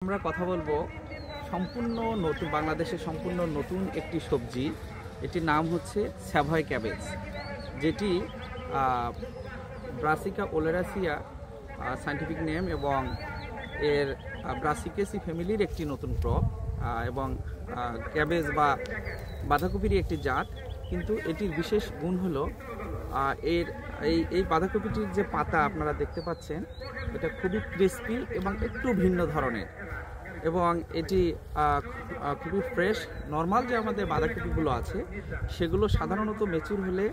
আমরা কথা বলবো সম্পূর্ণ নতুন বাংলাদেশের সম্পূর্ণ নতুন একটি সবজি। এটির নাম হচ্ছে স্যাভয় ক্যাবেজ, যেটি ব্রাসিকা ওলেরাসিয়া সায়েন্টিফিক নেম এবং এর ব্রাসিকেসি ফ্যামিলির একটি নতুন ক্রপ এবং ক্যাবেজ বা বাঁধাকপির একটি জাত। কিন্তু এটির বিশেষ গুণ হলো এই বাঁধাকপিটির যে পাতা আপনারা দেখতে পাচ্ছেন, এটা খুবই ক্রিস্পি এবং একটু ভিন্ন ধরনের, এবং এটি খুবই ফ্রেশ। নর্মাল যে আমাদের বাঁধাকপিগুলো আছে সেগুলো সাধারণত মেচুর হলে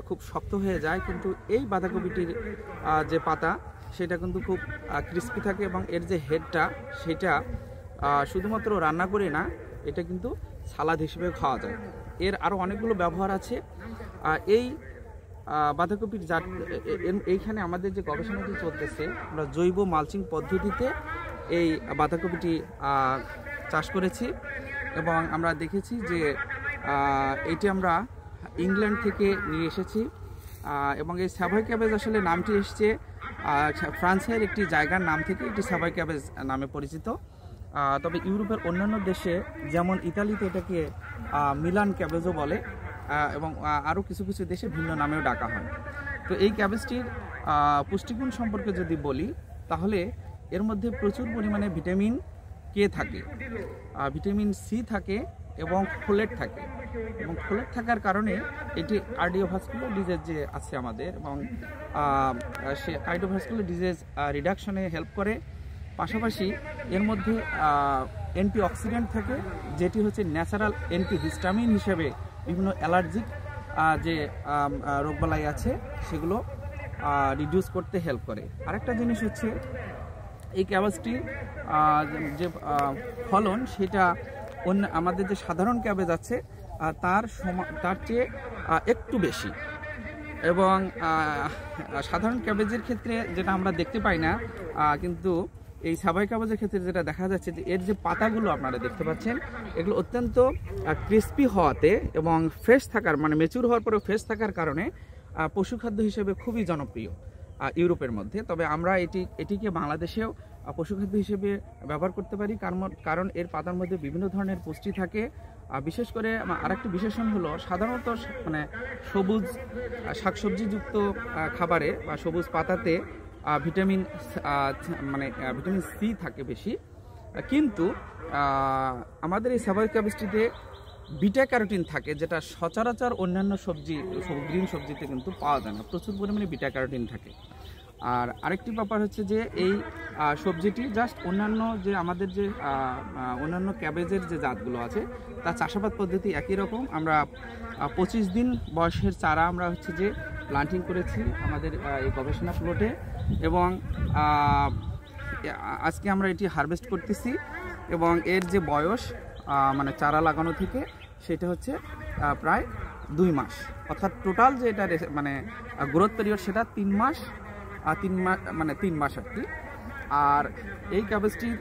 খুব শক্ত হয়ে যায়, কিন্তু এই বাঁধাকপিটির যে পাতা সেটা কিন্তু খুব ক্রিস্পি থাকে এবং এর যে হেডটা সেটা শুধুমাত্র রান্না করে না, এটা কিন্তু সালাদ হিসেবে খাওয়া যায়। এর আরও অনেকগুলো ব্যবহার আছে। এই বাঁধাকপির জাত এইখানে আমাদের যে গবেষণাটি চলতেছে, আমরা জৈব মালচিং পদ্ধতিতে এই বাঁধাকপিটি চাষ করেছি এবং আমরা দেখেছি যে এটি আমরা ইংল্যান্ড থেকে নিয়ে এসেছি এবং এই স্যাভয় ক্যাবেজ আসলে নামটি এসছে ফ্রান্সের একটি জায়গার নাম থেকে। এটি স্যাভয় ক্যাবেজ নামে পরিচিত। তবে ইউরোপের অন্যান্য দেশে যেমন ইতালিতে এটাকে মিলান ক্যাবেজও বলে এবং আরও কিছু কিছু দেশে ভিন্ন নামেও ডাকা হয়। তো এই ক্যাবেজটির পুষ্টিগুণ সম্পর্কে যদি বলি, তাহলে এর মধ্যে প্রচুর পরিমাণে ভিটামিন কে থাকে, ভিটামিন সি থাকে এবং ফোলেট থাকে। এবং ফোলেট থাকার কারণে এটি কার্ডিওভাস্কুলার ডিজিজ যে আছে আমাদের, এবং সে কার্ডিওভাস্কুলার ডিজিজ রিডাকশনে হেল্প করে। পাশাপাশি এর মধ্যে অ্যান্টিঅক্সিডেন্ট থাকে, যেটি হচ্ছে ন্যাচারাল অ্যান্টিহিস্টামিন হিসেবে বিভিন্ন অ্যালার্জিক যে রোগবালাই আছে সেগুলো রিডিউস করতে হেল্প করে। আরেকটা জিনিস হচ্ছে এই ক্যাবেজটির যে ফলন সেটা আমাদের যে সাধারণ ক্যাবেজ আছে তার চেয়ে একটু বেশি। এবং সাধারণ ক্যাবেজের ক্ষেত্রে যেটা আমরা দেখতে পাই না, কিন্তু এই স্যাভয় ক্যাবেজের ক্ষেত্রে যেটা দেখা যাচ্ছে যে এর যে পাতাগুলো আপনারা দেখতে পাচ্ছেন, এগুলো অত্যন্ত ক্রিস্পি হওয়াতে এবং ফ্রেশ থাকার, মানে মেচুর হওয়ার পরেও ফ্রেশ থাকার কারণে পশুখাদ্য হিসেবে খুবই জনপ্রিয় ইউরোপের মধ্যে। তবে আমরা এটিকে বাংলাদেশেও পশুখাদ্য হিসেবে ব্যবহার করতে পারি, কারণ এর পাতার মধ্যে বিভিন্ন ধরনের পুষ্টি থাকে। বিশেষ করে আরেকটি বিশেষণ হলো, সাধারণত মানে সবুজ শাকসবজিযুক্ত খাবারে বা সবুজ পাতাতে ভিটামিন সি থাকে বেশি, কিন্তু আমাদের এই স্যাভয় ক্যাবেজটিতে বিটা ক্যারোটিন থাকে, যেটা সচরাচর অন্যান্য গ্রিন সবজিতে কিন্তু পাওয়া যায় না। প্রচুর পরিমাণে বিটা ক্যারোটিন থাকে। আর আরেকটি ব্যাপার হচ্ছে যে এই সবজিটি জাস্ট অন্যান্য যে আমাদের যে অন্যান্য ক্যাবেজের যে জাতগুলো আছে তার চাষাবাদ পদ্ধতি একই রকম। আমরা 25 দিন বয়সের চারা আমরা হচ্ছে যে প্লান্টিং করেছি আমাদের এই গবেষণা প্লটে, এবং আজকে আমরা এটি হারভেস্ট করতেছি। এবং এর যে বয়স মানে চারা লাগানো থেকে সেটা হচ্ছে প্রায় 2 মাস, অর্থাৎ টোটাল যে এটা মানে গ্রোথ পিরিয়ড সেটা 3 মাস মানে 3 মাস আর কি। আর এই ক্যাবেজটির